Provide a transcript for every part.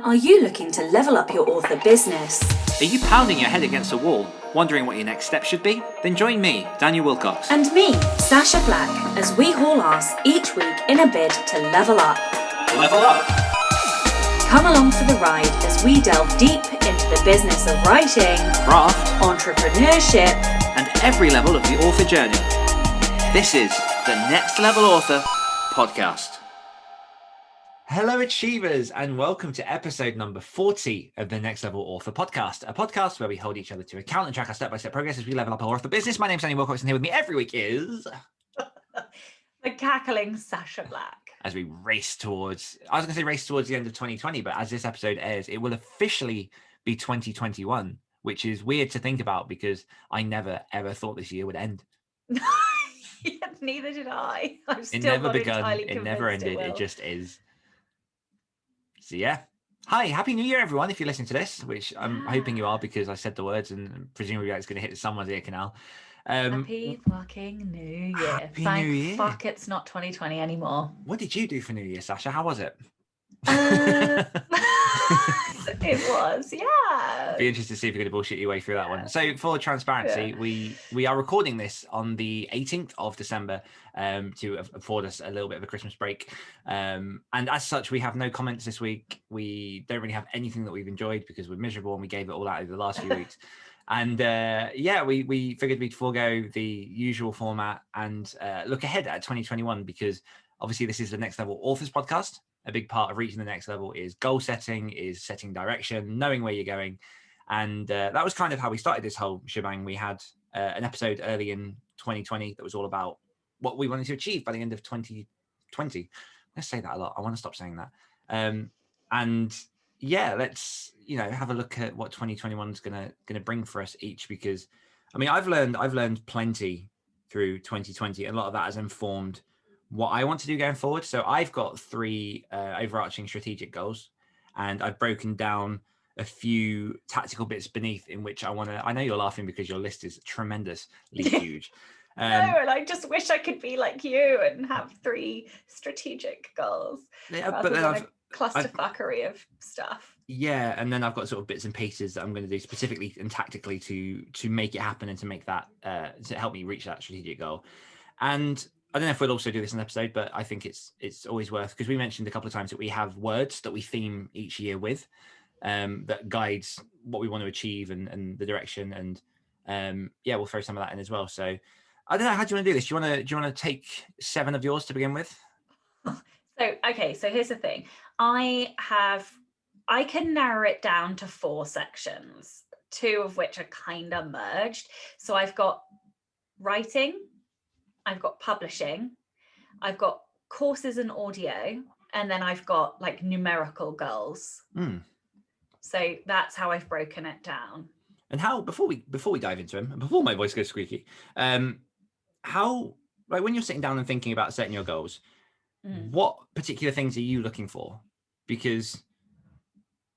Are you looking to level up your author business? Are you pounding your head against a wall, wondering what your next step should be? Then join me, Daniel Wilcox. And me, Sacha Black, as we haul ass each week in a bid to level up. Level up! Come along for the ride as we delve deep into the business of writing, Craft, entrepreneurship, and every level of the author journey. This is the Next Level Author Podcast. Hello Achievers, and welcome to episode number 40 of the Next Level Author Podcast, a podcast where we hold each other to account and track our step-by-step progress as we level up our author business. My name's Daniel Wilcox, and here with me every week is... the cackling Sacha Black. As we race towards, I was going to say race towards the end of 2020, but as this episode airs, it will officially be 2021, which is weird to think about because I never, ever thought this year would end. Neither did I. I'm still It never not begun, entirely it never convinced ended, it it will. just is. So yeah. Hi, Happy New Year, everyone, if you're listening to this, which I'm hoping you are because I said the words and presumably it's going to hit someone's ear canal. Happy fucking New Year. Happy Thank New Year. fuck it's not 2020 anymore. What did you do for New Year, Sacha? How was it? It was, yeah. Be interested to see if you're going to bullshit your way through that one. So for transparency, we are recording this on the 18th of December to afford us a little bit of a Christmas break. And as such, we have no comments this week. We don't really have anything that we've enjoyed because we're miserable and we gave it all out over the last few weeks. And we figured we'd forego the usual format and look ahead at 2021 because obviously this is the Next Level Authors Podcast. A big part of reaching the next level is goal setting, is setting direction, knowing where you're going. And that was kind of how we started this whole shebang. We had an episode early in 2020 that was all about what we wanted to achieve by the end of 2020. Let's say that a lot. I want to stop saying that. And yeah, let's, have a look at what 2021 is gonna bring for us each, because I mean, I've learned plenty through 2020, and a lot of that has informed what I want to do going forward. So I've got three overarching strategic goals, and I've broken down a few tactical bits beneath in which I know you're laughing because your list is tremendously huge. No, and I just wish I could be like you and have three strategic goals. Yeah, but then a clusterfuckery of stuff. Yeah, and then I've got sort of bits and pieces that I'm going to do specifically and tactically to make it happen and to make that to help me reach that strategic goal. And I don't know if we'll also do this in an episode, but I think it's always worth, because we mentioned a couple of times that we have words that we theme each year with that guides what we want to achieve and the direction. And we'll throw some of that in as well. So I don't know, how do you want to do this? Do you want to take 7 of yours to begin with? So here's the thing. I can narrow it down to 4 sections, 2 of which are kind of merged. So I've got writing, I've got publishing, I've got courses and audio, and then I've got like numerical goals. So that's how I've broken it down. And how, before we dive into them, and before my voice goes squeaky, how, like, when you're sitting down and thinking about setting your goals, what particular things are you looking for? Because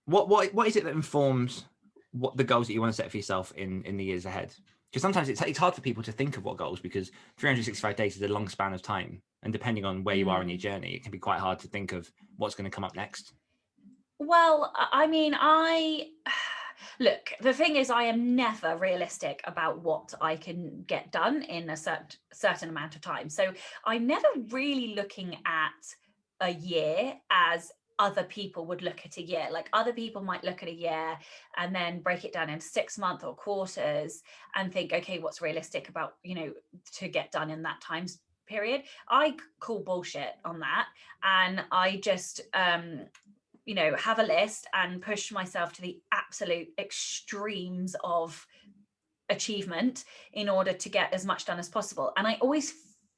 what is it that informs what the goals that you want to set for yourself in the years ahead? Because sometimes it's hard for people to think of what goals, because 365 days is a long span of time. And depending on where you are in your journey, it can be quite hard to think of what's going to come up next. Well, I mean, look, the thing is, I am never realistic about what I can get done in a certain amount of time. So I'm never really looking at a year as other people would look at a year. Like, other people might look at a year and then break it down into 6 months or quarters and think, okay, what's realistic about, to get done in that time period. I call bullshit on that. And I just, have a list and push myself to the absolute extremes of achievement in order to get as much done as possible. And I always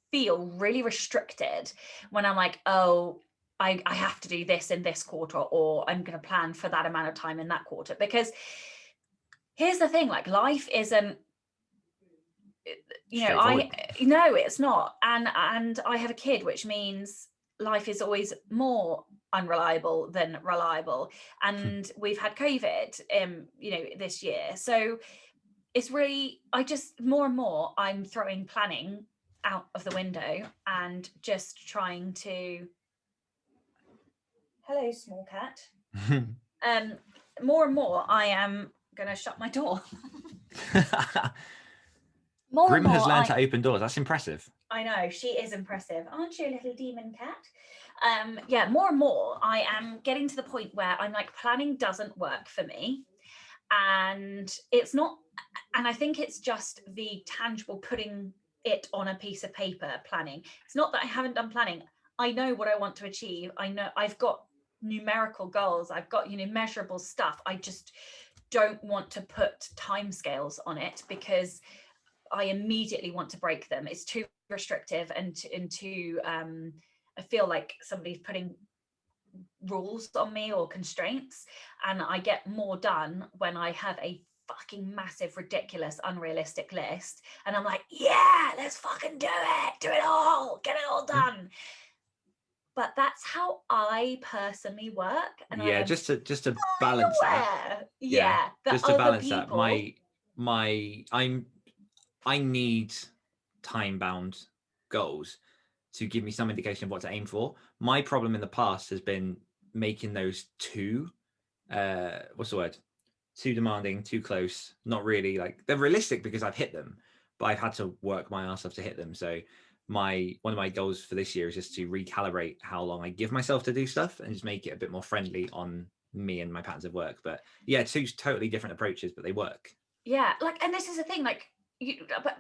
feel really restricted when I'm like, oh, I have to do this in this quarter, or I'm going to plan for that amount of time in that quarter. Because here's the thing, like, life isn't, no, it's not. And I have a kid, which means life is always more unreliable than reliable. And we've had COVID, this year. So it's really, more and more, I'm throwing planning out of the window and just trying to... Hello, small cat. more and more I am going to shut my door. More Grim and has more learned to open doors. That's impressive. I know, she is impressive. Aren't you, little demon cat? Yeah, more and more I am getting to the point where I'm like, planning doesn't work for me. And it's not, and I think it's just the tangible putting it on a piece of paper planning. It's not that I haven't done planning. I know what I want to achieve. I know I've got numerical goals. I've got, measurable stuff. I just don't want to put timescales on it because I immediately want to break them. It's too restrictive and too I feel like somebody's putting rules on me or constraints, and I get more done when I have a fucking massive, ridiculous, unrealistic list, and I'm like, yeah, let's fucking do it all, get it all done. But that's how I personally work, and yeah, just to balance that. Yeah, just to balance people... that. I need time-bound goals to give me some indication of what to aim for. My problem in the past has been making those too too demanding, too close. Not really, like, they're realistic because I've hit them, but I've had to work my ass off to hit them. So one of my goals for this year is just to recalibrate how long I give myself to do stuff and just make it a bit more friendly on me and my patterns of work. But yeah, two totally different approaches, but they work. Yeah, like, and this is the thing, like,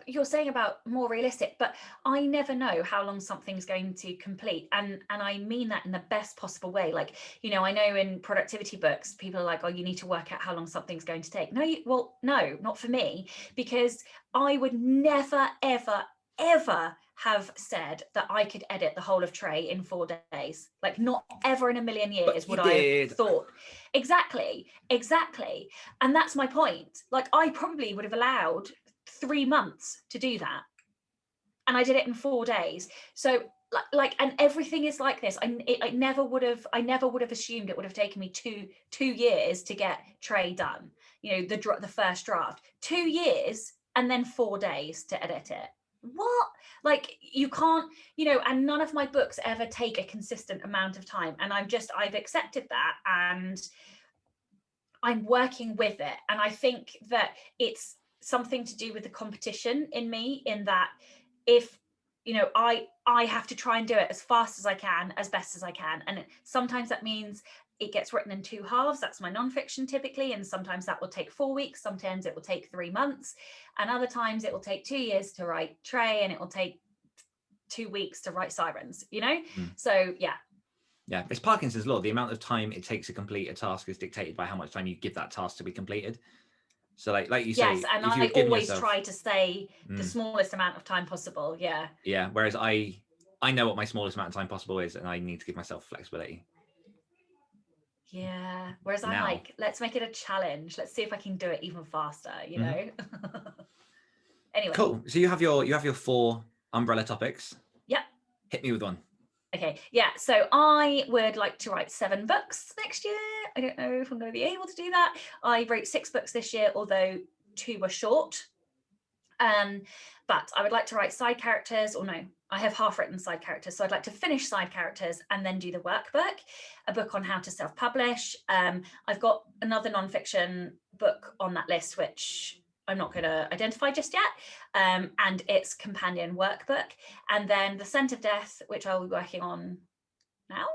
you're saying about more realistic, but I never know how long something's going to complete, and I mean that in the best possible way. Like, I know in productivity books people are like, oh, you need to work out how long something's going to take. No, not for me, because I would never ever have said that I could edit the whole of Trey in 4 days. Like, not ever in a million years would I have thought. Exactly, and that's my point. Like, I probably would have allowed 3 months to do that, and I did it in 4 days. So like, and everything is like this. I never would have assumed it would have taken me two years to get Trey done, the first draft. 2 years and then 4 days to edit it. What? Like, you can't, and none of my books ever take a consistent amount of time, and I've accepted that, and I'm working with it. And I think that it's something to do with the competition in me, in that if I have to try and do it as fast as I can, as best as I can, and sometimes that means it gets written in 2 halves. That's my nonfiction typically, and sometimes that will take 4 weeks, sometimes it will take 3 months, and other times it will take 2 years to write Trey, and it will take 2 weeks to write Sirens. So yeah, it's Parkinson's law. The amount of time it takes to complete a task is dictated by how much time you give that task to be completed. So like you say, yes, and I always try to say the smallest amount of time possible. Yeah. Whereas I know what my smallest amount of time possible is, and I need to give myself flexibility. Yeah. Whereas I'm like, let's make it a challenge. Let's see if I can do it even faster. Anyway. Cool. So you have your 4 umbrella topics. Yep. Hit me with one. Okay, yeah, so I would like to write 7 books next year. I don't know if I'm going to be able to do that. I wrote 6 books this year, although 2 were short. But I would like to write side characters, or no, I have half written side characters. So I'd like to finish side characters and then do the workbook, a book on how to self-publish. I've got another nonfiction book on that list, which I'm not going to identify just yet, and its companion workbook, and then The Scent of Death, which I'll be working on now,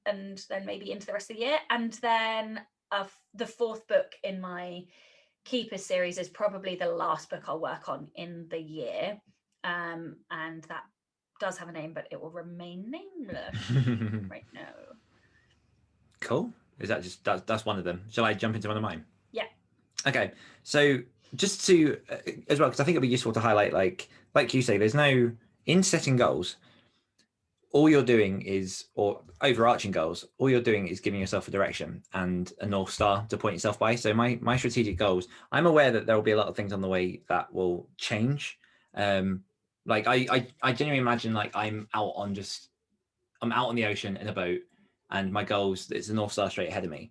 and then maybe into the rest of the year, and then the 4th book in my Keepers series is probably the last book I'll work on in the year, and that does have a name, but it will remain nameless right now. Cool. Is that just that's one of them? Shall I jump into one of mine? Yeah. Okay, so just to as well, because I think it'll be useful to highlight, like you say, there's no, in setting goals, all you're doing is, or overarching goals, all you're doing is giving yourself a direction and a North Star to point yourself by. So my strategic goals, I'm aware that there will be a lot of things on the way that will change. Like I genuinely imagine, like, I'm out on the ocean in a boat, and my goals, it's the North Star straight ahead of me.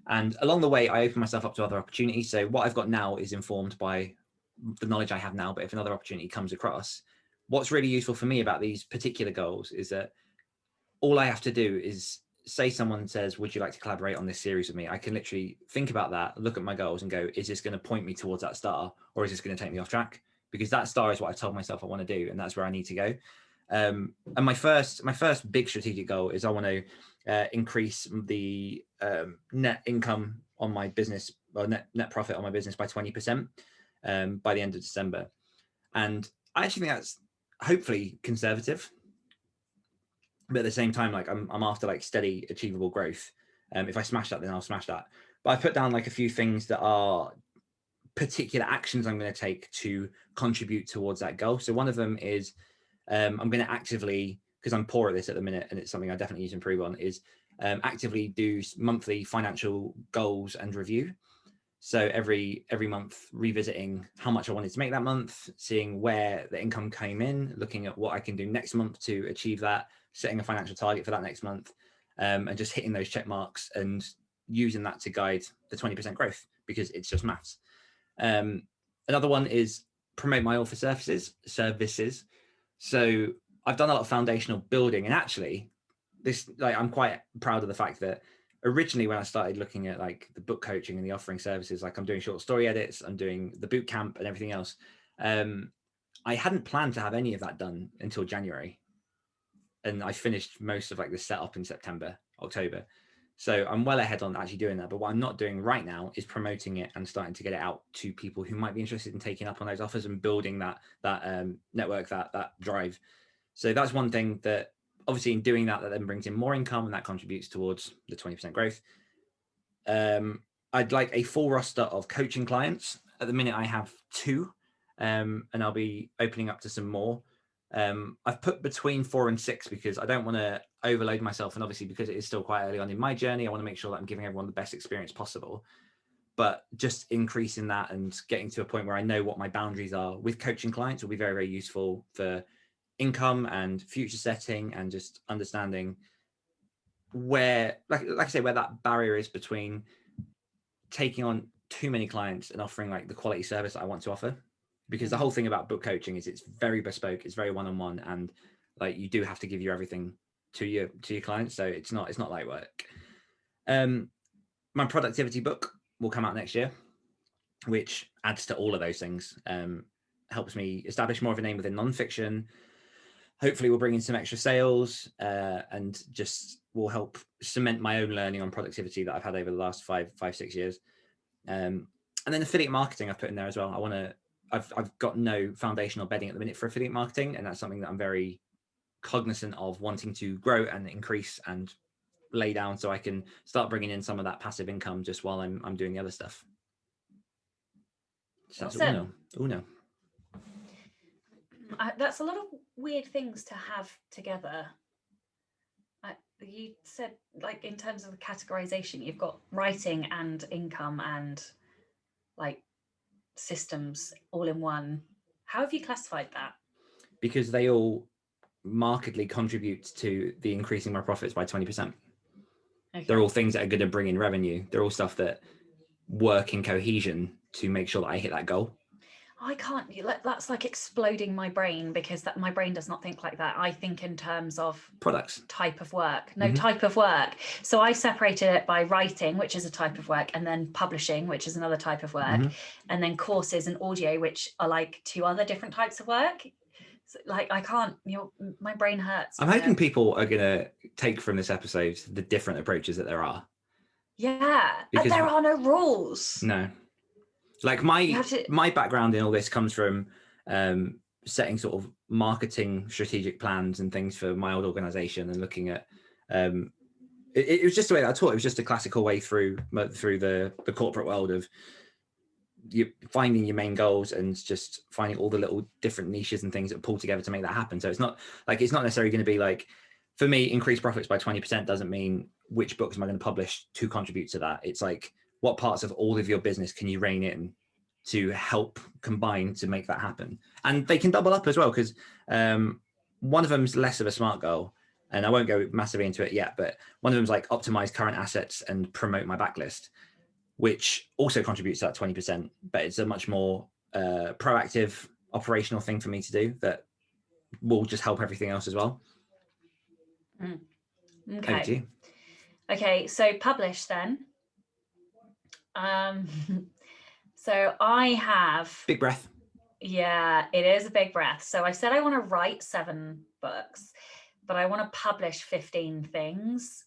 And along the way, I open myself up to other opportunities. So what I've got now is informed by the knowledge I have now. But if another opportunity comes across, what's really useful for me about these particular goals is that all I have to do is say someone says, would you like to collaborate on this series with me? I can literally think about that, look at my goals and go, is this going to point me towards that star, or is this going to take me off track? Because that star is what I've told myself I want to do, and that's where I need to go. And my first big strategic goal is I want to increase the net income on my business, or net profit on my business by 20% by the end of December. And I actually think that's hopefully conservative, but at the same time, like I'm after like steady, achievable growth. If I smash that, then I'll smash that. But I put down like a few things that are particular actions I'm going to take to contribute towards that goal. So one of them is I'm going to actively, because I'm poor at this at the minute, and it's something I definitely need to improve on, is actively do monthly financial goals and review. So every month, revisiting how much I wanted to make that month, seeing where the income came in, looking at what I can do next month to achieve that, setting a financial target for that next month, and just hitting those check marks and using that to guide the 20% growth, because it's just maths. Another one is promote my offer services. So I've done a lot of foundational building, and actually this, like, I'm quite proud of the fact that originally when I started looking at like the book coaching and the offering services, like I'm doing short story edits, I'm doing the boot camp and everything else. I hadn't planned to have any of that done until January. And I finished most of like the setup in September, October. So I'm well ahead on actually doing that. But what I'm not doing right now is promoting it and starting to get it out to people who might be interested in taking up on those offers and building that network, that drive. So that's one thing that obviously in doing that then brings in more income, and that contributes towards the 20% growth. I'd like a full roster of coaching clients. At the minute I have 2, and I'll be opening up to some more. I've put between 4 and 6 because I don't want to overload myself, and obviously because it is still quite early on in my journey, I want to make sure that I'm giving everyone the best experience possible. But just increasing that and getting to a point where I know what my boundaries are with coaching clients will be very, very useful for income and future setting, and just understanding where, like I say, where that barrier is between taking on too many clients and offering like the quality service that I want to offer. Because the whole thing about book coaching is it's very bespoke, it's very one-on-one, and like you do have to give you everything to your clients. So it's not light work. My productivity book will come out next year, which adds to all of those things. Helps me establish more of a name within nonfiction. Hopefully we'll bring in some extra sales, and just will help cement my own learning on productivity that I've had over the last 5-6 years. And then affiliate marketing I've put in there as well. I've got no foundational bedding at the minute for affiliate marketing, and that's something that I'm very cognizant of wanting to grow and increase and lay down, so I can start bringing in some of that passive income just while I'm doing the other stuff. So that's uno. That's a lot of weird things to have together. You said, like, in terms of the categorization, you've got writing and income and like systems all in one. How have you classified that? Because they all markedly contribute to the increasing my profits by 20%. Okay. They're all things that are going to bring in revenue. They're all stuff that work in cohesion to make sure that I hit that goal. I can't, that's like exploding my brain, because that my brain does not think like that. I think in terms of products, type of work, type of work. So I separated it by writing, which is a type of work, and then publishing, which is another type of work, and then courses and audio, which are like 2 other different types of work. So, like, I can't, my brain hurts. I'm hoping people are going to take from this episode the different approaches that there are. Yeah, because, and there are no rules. No. Like my background in all this comes from setting sort of marketing strategic plans and things for my old organization, and looking at it was just the way that I taught. It was just a classical way through the corporate world of you finding your main goals and just finding all the little different niches and things that pull together to make that happen. So it's not necessarily going to be like, for me, increase profits by 20% doesn't mean which books am I going to publish to contribute to that. It's like, what parts of all of your business can you rein in to help combine to make that happen? And they can double up as well, because one of them's less of a SMART goal, and I won't go massively into it yet, but one of them's like optimize current assets and promote my backlist, which also contributes to that 20%, but it's a much more proactive operational thing for me to do that will just help everything else as well. Okay. Okay, so publish then. So I have, Big breath. yeah, it is a big breath. So I said I want to write 7 books, but I want to publish 15 things.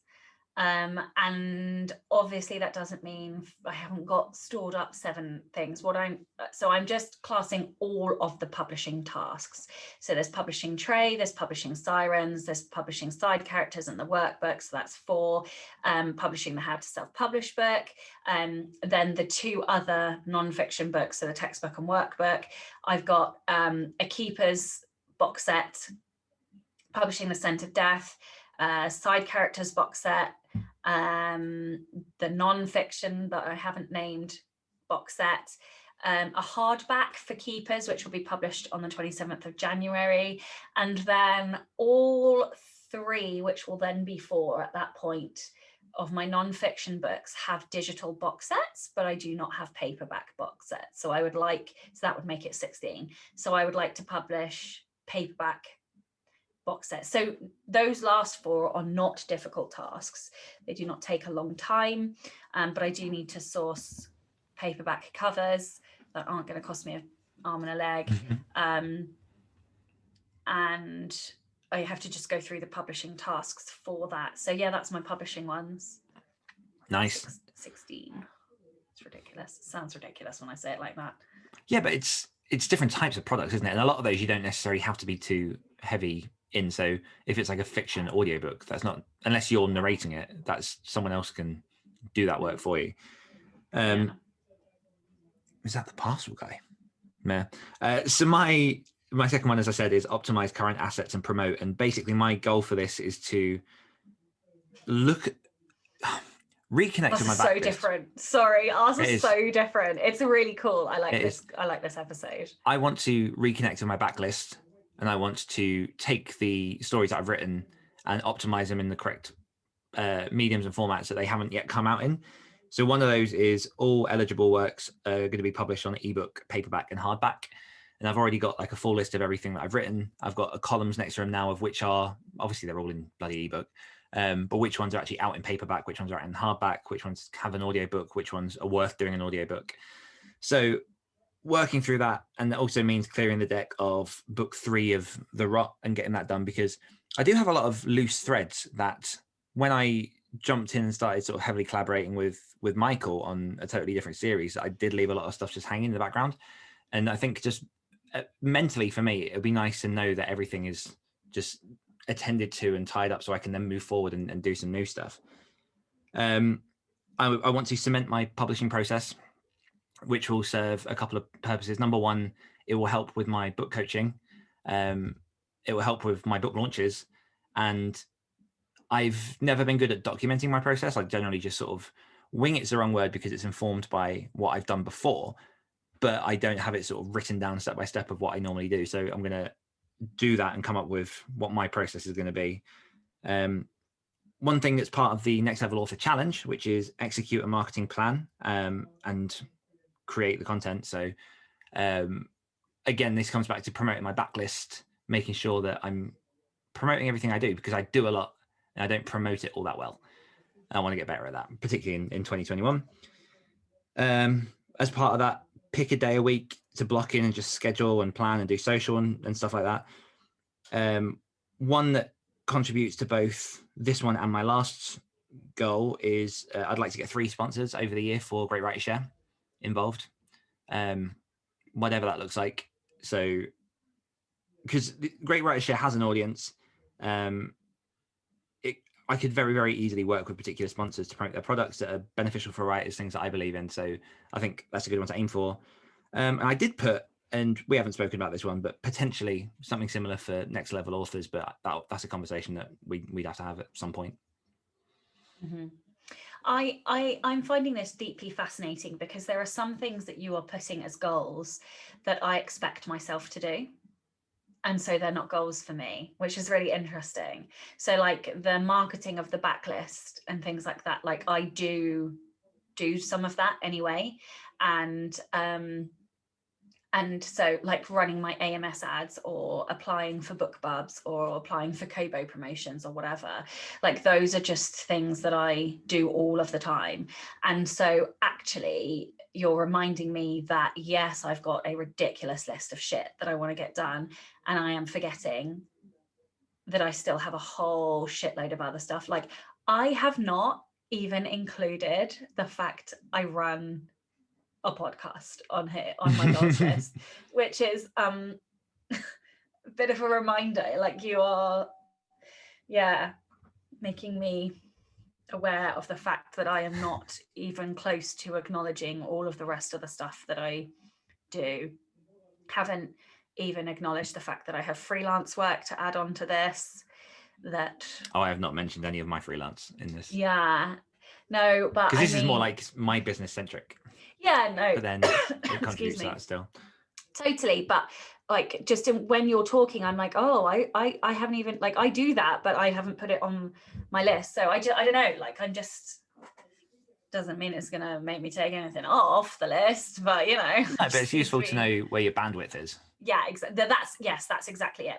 And obviously that doesn't mean I haven't got stored up 7 things. I'm just classing all of the publishing tasks. So there's publishing Tray, there's publishing Sirens, there's publishing side characters and the workbook. So that's 4. Publishing the How to Self-Publish book. Then the 2 other non-fiction books, so the textbook and workbook. I've got a Keepers box set, publishing The Scent of Death, side characters box set, the non-fiction that I haven't named box set, a hardback for Keepers, which will be published on the 27th of January, and then all 3, which will then be 4 at that point, of my non-fiction books have digital box sets, but I do not have paperback box sets. So that would make it 16. So I would like to publish paperback box set. So those last 4 are not difficult tasks. They do not take a long time, but I do need to source paperback covers that aren't going to cost me an arm and a leg. And I have to just go through the publishing tasks for that. So yeah, that's my publishing ones. Nice. 16. It's ridiculous. It sounds ridiculous when I say it like that. Yeah, but it's different types of products, isn't it? And a lot of those you don't necessarily have to be too heavy in. So if it's like a fiction audiobook, that's not, unless you're narrating it, that's someone else can do that work for you. Is that the parcel guy? Yeah. So my second one, as I said, is optimize current assets and promote. And basically my goal for this is to reconnect with my backlist. So different. Sorry, ours is so different. It's really cool. I like this. I like this episode. I want to reconnect with my backlist, and I want to take the stories that I've written and optimize them in the correct mediums and formats that they haven't yet come out in. So one of those is all eligible works are going to be published on ebook, paperback, and hardback. And I've already got like a full list of everything that I've written. I've got a columns next to them now of which are, obviously they're all in bloody ebook, but which ones are actually out in paperback, which ones are out in hardback, which ones have an audiobook, which ones are worth doing an audiobook. So working through that, and that also means clearing the deck of book 3 of The Rot and getting that done, because I do have a lot of loose threads that when I jumped in and started sort of heavily collaborating with Michael on a totally different series, I did leave a lot of stuff just hanging in the background. And I think just mentally for me, it would be nice to know that everything is just attended to and tied up so I can then move forward and do some new stuff. I want to cement my publishing process, which will serve a couple of purposes. Number one, it will help with my book coaching. It will help with my book launches. And I've never been good at documenting my process. I generally just sort of wing it's the wrong word because it's informed by what I've done before, but I don't have it sort of written down step by step of what I normally do. So I'm going to do that and come up with what my process is going to be. One thing that's part of the Next Level Author Challenge, which is execute a marketing plan and create the content. So again, this comes back to promoting my backlist, making sure that I'm promoting everything I do, because I do a lot and I don't promote it all that well. I want to get better at that, particularly in 2021. As part of that, pick a day a week to block in and just schedule and plan and do social and stuff like that. One that contributes to both this one and my last goal is I'd like to get 3 sponsors over the year for Great Writer Share involved, whatever that looks like. So, because Great Writer Share has an audience, I could very, very easily work with particular sponsors to promote their products that are beneficial for writers, things that I believe in. So I think that's a good one to aim for. And I did put, and we haven't spoken about this one, but potentially something similar for Next Level Authors, but that's a conversation that we'd have to have at some point. Mm-hmm. I'm finding this deeply fascinating because there are some things that you are putting as goals that I expect myself to do. And so they're not goals for me, which is really interesting. So like the marketing of the backlist and things like that, like I do some of that anyway. And And so like running my AMS ads or applying for BookBubs or applying for Kobo promotions or whatever, like those are just things that I do all of the time. And so actually you're reminding me that, yes, I've got a ridiculous list of shit that I want to get done. And I am forgetting that I still have a whole shitload of other stuff. Like I have not even included the fact I run a podcast on here on my goals list, which is a bit of a reminder. Like you are, making me aware of the fact that I am not even close to acknowledging all of the rest of the stuff that I do. Haven't even acknowledged the fact that I have freelance work to add on to this. I have not mentioned any of my freelance in this. Yeah, no, but because this is more like my business centric. Yeah, no. But then it contributes to that still. Totally, but like just when you're talking, I'm like, oh, I haven't even like I do that, but I haven't put it on my list. So I don't know. Like I'm just doesn't mean it's gonna make me take anything off the list, but you know. No, but it's useful to know where your bandwidth is. Yeah, exactly. That's exactly it.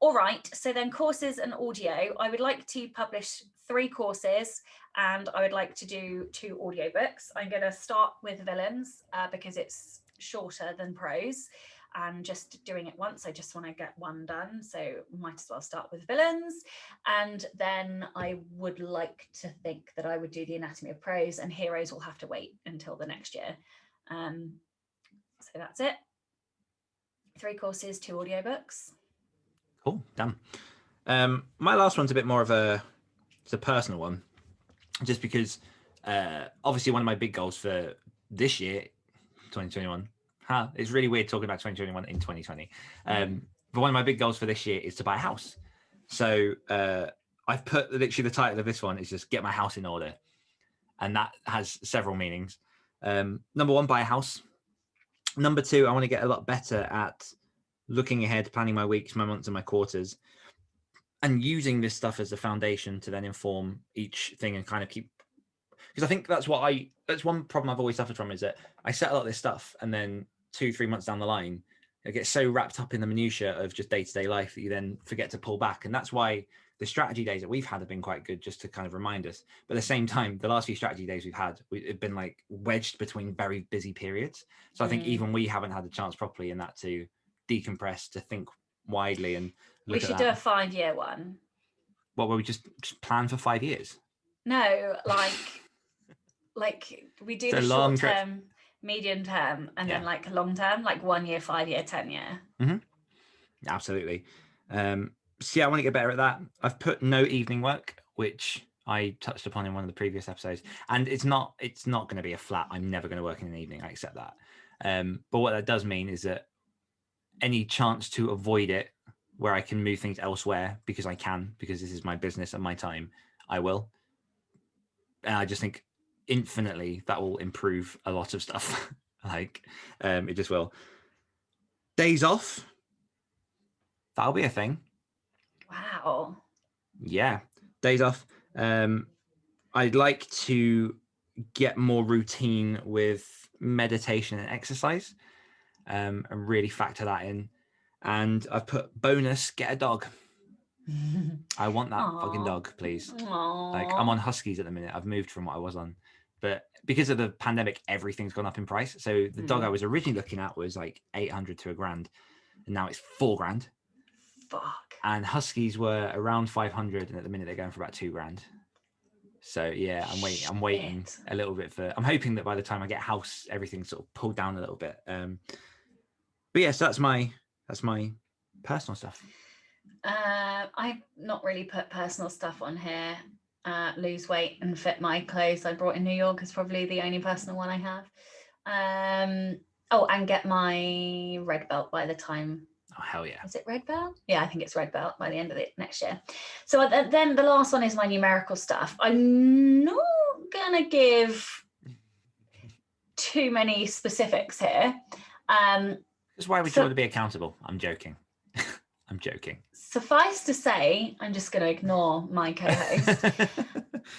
All right, so then courses and audio. I would like to publish 3 courses and I would like to do 2 audiobooks. I'm going to start with Villains because it's shorter than prose and just doing it once. I just want to get one done. So might as well start with Villains. And then I would like to think that I would do the Anatomy of Prose, and Heroes will have to wait until the next year. So that's it. 3 courses, 2 audiobooks. Cool, done. My last one's a bit more of it's a personal one, just because obviously one of my big goals for this year, 2021. It's really weird talking about 2021 in 2020. But one of my big goals for this year is to buy a house. So I've put literally the title of this one is just get my house in order, and that has several meanings. Number 1, buy a house. Number 2, I want to get a lot better at looking ahead, planning my weeks, my months, and my quarters, and using this stuff as a foundation to then inform each thing and kind of keep. Because I think that's one problem I've always suffered from, is that I set a lot of this stuff and then 2-3 months down the line, I get so wrapped up in the minutiae of just day-to-day life that you then forget to pull back. And that's why the strategy days that we've had have been quite good, just to kind of remind us. But at the same time, the last few strategy days we've been like wedged between very busy periods. So I think even we haven't had the chance properly in that to decompress, to think widely and look we should do a 5-year one. What, where we just plan for 5 years? No, like we do the short term, medium term, and then like long term, like 1 year, 5 year, 10 year. Mm-hmm. Absolutely. So yeah, I want to get better at that. I've put no evening work, which I touched upon in one of the previous episodes, and it's not going to be a flat, I'm never going to work in an evening. I accept that. But what that does mean is that any chance to avoid it, where I can move things elsewhere because this is my business and my time, I will. And I just think infinitely that will improve a lot of stuff. It just will. Days off, that'll be a thing. Wow. Yeah, days off. I'd like to get more routine with meditation and exercise, and really factor that in. And I've put bonus, get a dog. I want that fucking dog, please. Aww. Like, I'm on Huskies at the minute. I've moved from what I was on, but because of the pandemic, everything's gone up in price. So the dog I was originally looking at was like 800 to $1,000, and now it's $4,000. Fuck. And Huskies were around 500, and at the minute they're going for about $2,000. So yeah, I'm waiting a little bit I'm hoping that by the time I get a house, everything's sort of pulled down a little bit. But yeah, so that's my personal stuff. I've not really put personal stuff on here. Lose weight and fit my clothes I brought in New York is probably the only personal one I have. And get my red belt by the time. Oh, hell yeah. Is it red belt? Yeah, I think it's red belt by the end of the next year. So then the last one is my numerical stuff. I'm not going to give too many specifics here. That's why we try to be accountable. I'm joking. I'm joking. Suffice to say, I'm just going to ignore my co-host.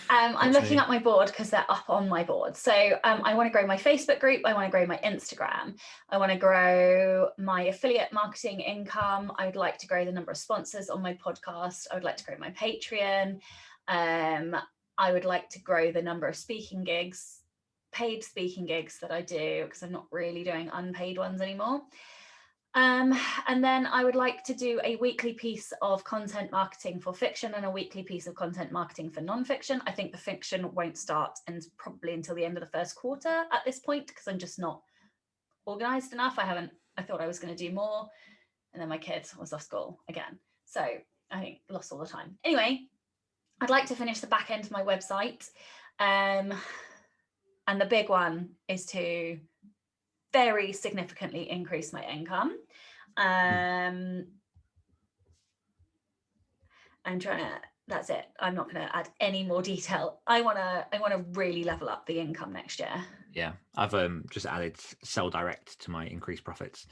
I'm looking at my board because they're up on my board. So I want to grow my Facebook group. I want to grow my Instagram. I want to grow my affiliate marketing income. I would like to grow the number of sponsors on my podcast. I would like to grow my Patreon. I would like to grow the number of speaking gigs, paid speaking gigs that I do, because I'm not really doing unpaid ones anymore. And then I would like to do a weekly piece of content marketing for fiction and a weekly piece of content marketing for non-fiction. I think the fiction won't start and probably until the end of the first quarter at this point, because I'm just not organized enough. I thought I was going to do more, and then my kid was off school again. So I think lost all the time. Anyway, I'd like to finish the back end of my website. And the big one is to very significantly increase my income. I'm trying to, that's it. I'm not going to add any more detail. I want to really level up the income next year. Yeah, I've just added sell direct to my increased profits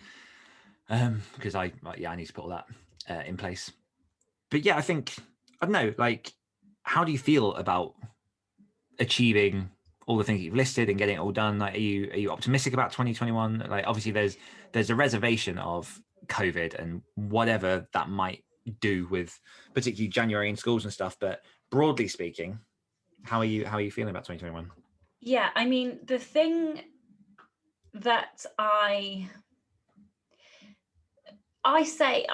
because I need to put all that in place. But yeah, I think, I don't know, like, how do you feel about achieving all the things you've listed and getting it all done? Like, are you optimistic about 2021? Like, obviously there's a reservation of COVID and whatever that might do with particularly January in schools and stuff, but broadly speaking, how are you feeling about 2021? Yeah, I mean, the thing that I say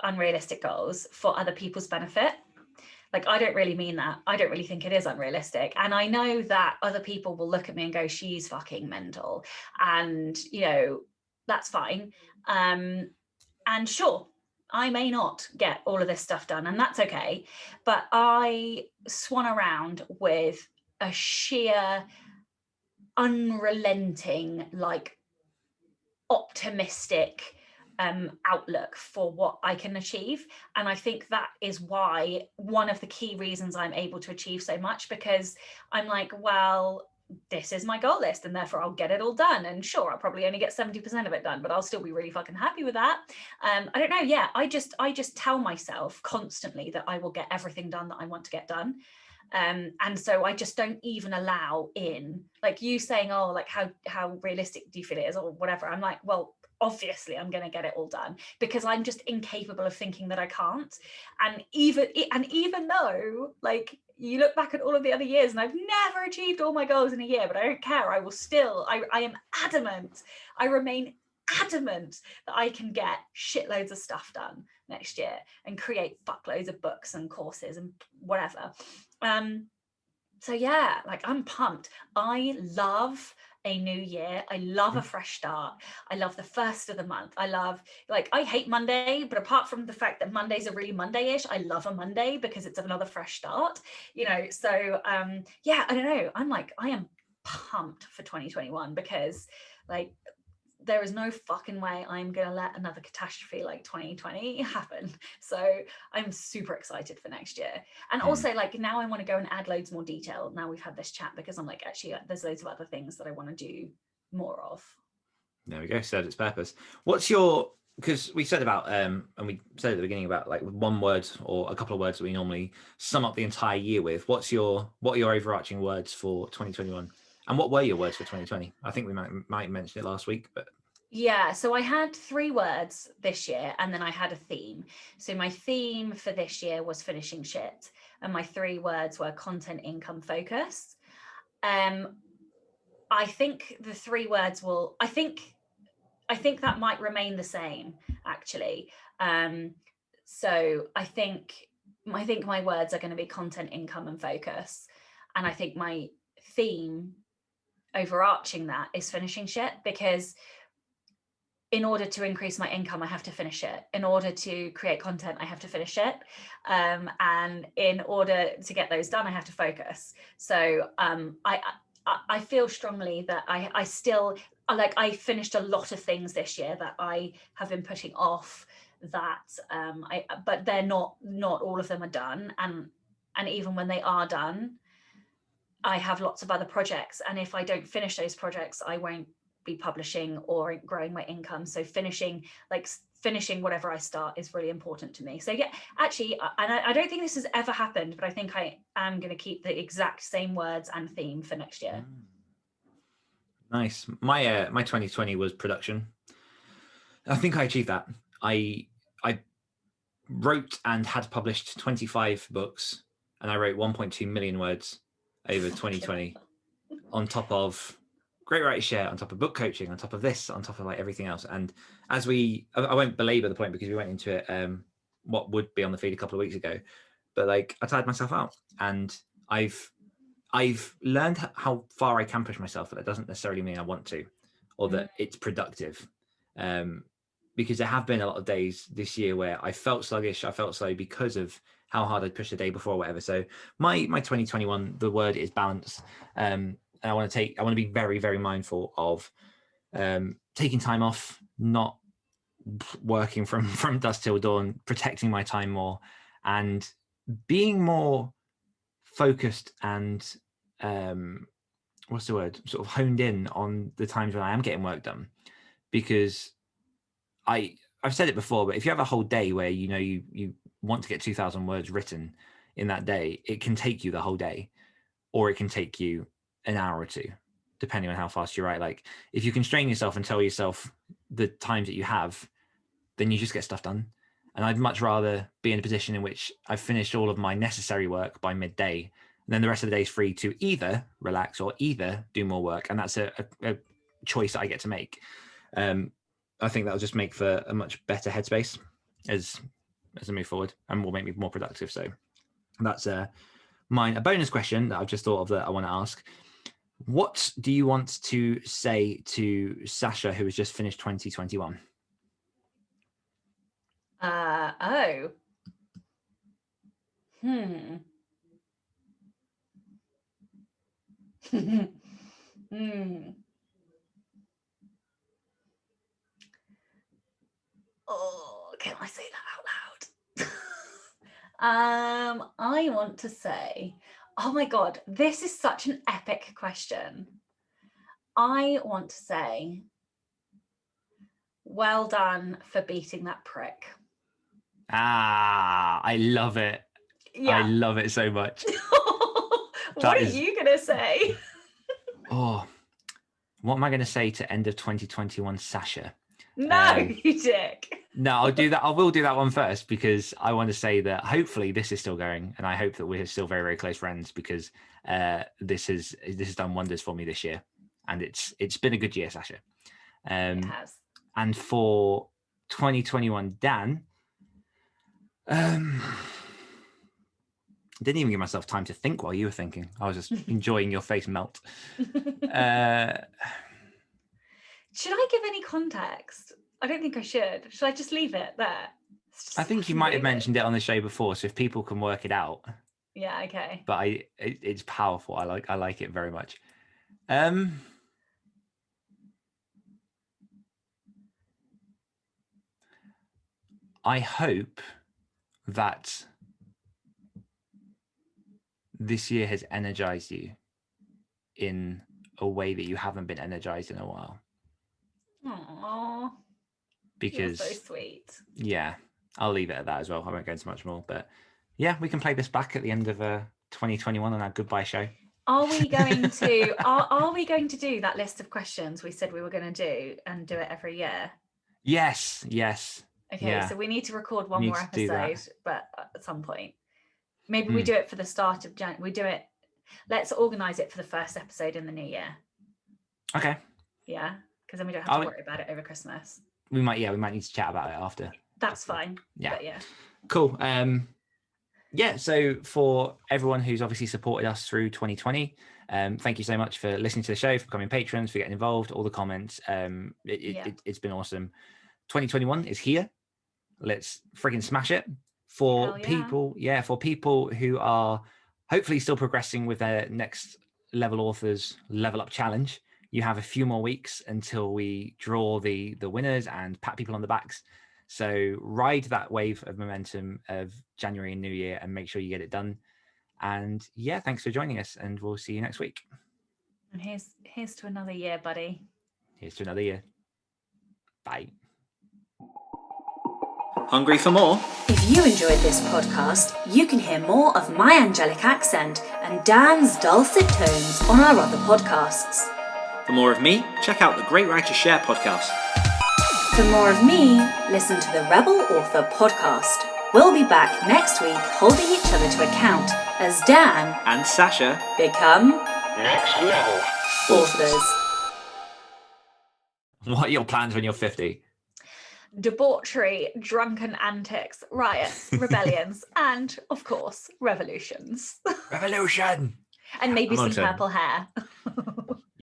unrealistic goals for other people's benefit. Like, I don't really mean that. I don't really think it is unrealistic. And I know that other people will look at me and go, she's fucking mental. And, that's fine. And sure, I may not get all of this stuff done, and that's okay. But I swan around with a sheer, unrelenting, like, optimistic outlook for what I can achieve. And I think that is why one of the key reasons I'm able to achieve so much, because I'm like, well, this is my goal list and therefore I'll get it all done. And sure, I'll probably only get 70% of it done, but I'll still be really fucking happy with that. I don't know. Yeah, I just tell myself constantly that I will get everything done that I want to get done. And so I just don't even allow in, like, you saying, oh, like, how realistic do you feel it is or whatever. I'm like, well, obviously I'm going to get it all done, because I'm just incapable of thinking that I can't. And even though, like, you look back at all of the other years and I've never achieved all my goals in a year, but I don't care. I will still, I am adamant. I remain adamant that I can get shitloads of stuff done next year and create fuckloads of books and courses and whatever. So yeah, like, I'm pumped. I love a new year. I love a fresh start. I love the first of the month. I hate Monday, but apart from the fact that Mondays are really Monday-ish, I love a Monday because it's another fresh start, so yeah, I don't know. I am pumped for 2021 because, like, there is no fucking way I'm going to let another catastrophe like 2020 happen. So I'm super excited for next year. And also, like, now I want to go and add loads more detail now we've had this chat, because I'm like, actually, there's loads of other things that I want to do more of. There we go. Served its purpose. Because we said about, and we said at the beginning about, like, one word or a couple of words that we normally sum up the entire year with. What are your overarching words for 2021? And what were your words for 2020? I think we might mention it last week, but yeah. So I had 3 words this year, and then I had a theme. So my theme for this year was finishing shit, and my 3 words were content, income, focus. I think the 3 words will. I think that might remain the same, actually. So I think my words are going to be content, income, and focus, and I think my theme overarching that is finishing shit, because in order to increase my income, I have to finish it. In order to create content, I have to finish it. And in order to get those done, I have to focus. So I feel strongly that I still, like, I finished a lot of things this year that I have been putting off, but they're not all of them are done. And even when they are done, I have lots of other projects. And if I don't finish those projects, I won't be publishing or growing my income. So finishing, like, finishing whatever I start is really important to me. So yeah, actually, and I don't think this has ever happened, but I think I am going to keep the exact same words and theme for next year. Nice. My 2020 was production. I think I achieved that. I wrote and had published 25 books, and I wrote 1.2 million words over 2020 on top of Great Writers Share, on top of book coaching, on top of this, on top of like everything else. And as I won't belabor the point because we went into it what would be on the feed a couple of weeks ago, but like I tired myself out, and I've learned how far I can push myself, but that doesn't necessarily mean I want to, or that it's productive. Because there have been a lot of days this year where I felt sluggish, I felt slow because of how hard I'd pushed the day before or whatever. So my 2021, the word is balance. And I want to be very, very mindful of taking time off, not working from dusk till dawn, protecting my time more, and being more focused and what's the word? Sort of honed in on the times when I am getting work done. Because I've said it before, but if you have a whole day where you want to get 2,000 words written in that day, it can take you the whole day, or it can take you an hour or two, depending on how fast you write. Like if you constrain yourself and tell yourself the times that you have, then you just get stuff done. And I'd much rather be in a position in which I've finished all of my necessary work by midday, and then the rest of the day is free to either relax or either do more work. And that's a choice that I get to make. I think that'll just make for a much better headspace as I move forward, and will make me more productive. So that's mine. A bonus question that I've just thought of that I want to ask. What do you want to say to Sacha, who has just finished 2021? Oh, can I say that out loud? I want to say, oh my God, this is such an epic question. I want to say, well done for beating that prick. I love it. Yeah. I love it so much. What are you going to say? What am I going to say to end of 2021 Sacha? No, you dick. No, I'll do that. I will do that one first, because I want to say that hopefully this is still going, and I hope that we're still very, very close friends, because this has done wonders for me this year, and it's been a good year, Sacha. It has. And for 2021, Dan, didn't even give myself time to think while you were thinking. I was just enjoying your face melt. Should I give any context? I don't think I should. Should I just leave it there? I think you might have mentioned it on the show before, so if people can work it out. Yeah, okay. But it's powerful. I like it very much. I hope that this year has energized you in a way that you haven't been energized in a while. Aww. Because you're so sweet. Yeah, I'll leave it at that as well. I won't go into much more, but yeah, we can play this back at the end of 2021 on our goodbye show. Are we going to are we going to do that list of questions we said we were going to do, and do it every year? Yes. Okay, yeah. So we need to record one more episode, but at some point. Maybe we do it for the start of January. Let's organise it for the first episode in the new year. Okay. Yeah, because then we don't have to worry about it over Christmas. We might need to chat about it after. That's fine. Yeah. But yeah. Cool. Yeah, so for everyone who's obviously supported us through 2020, thank you so much for listening to the show, for becoming patrons, for getting involved, all the comments. It's been awesome. 2021 is here. Let's freaking smash it. For people who are hopefully still progressing with their next level authors level up challenge, you have a few more weeks until we draw the winners and pat people on the backs. So ride that wave of momentum of January and New Year and make sure you get it done. And yeah, thanks for joining us, and we'll see you next week. And here's to another year, buddy. Here's to another year. Bye. Hungry for more? If you enjoyed this podcast, you can hear more of my angelic accent and Dan's dulcet tones on our other podcasts. For more of me, check out the Great Writer Share podcast. For more of me, listen to the Rebel Author podcast. We'll be back next week holding each other to account as Dan and Sacha become Next level authors. What are your plans when you're 50? Debauchery, drunken antics, riots, rebellions, and, of course, revolutions. Revolution! And maybe I'm some on purple hair.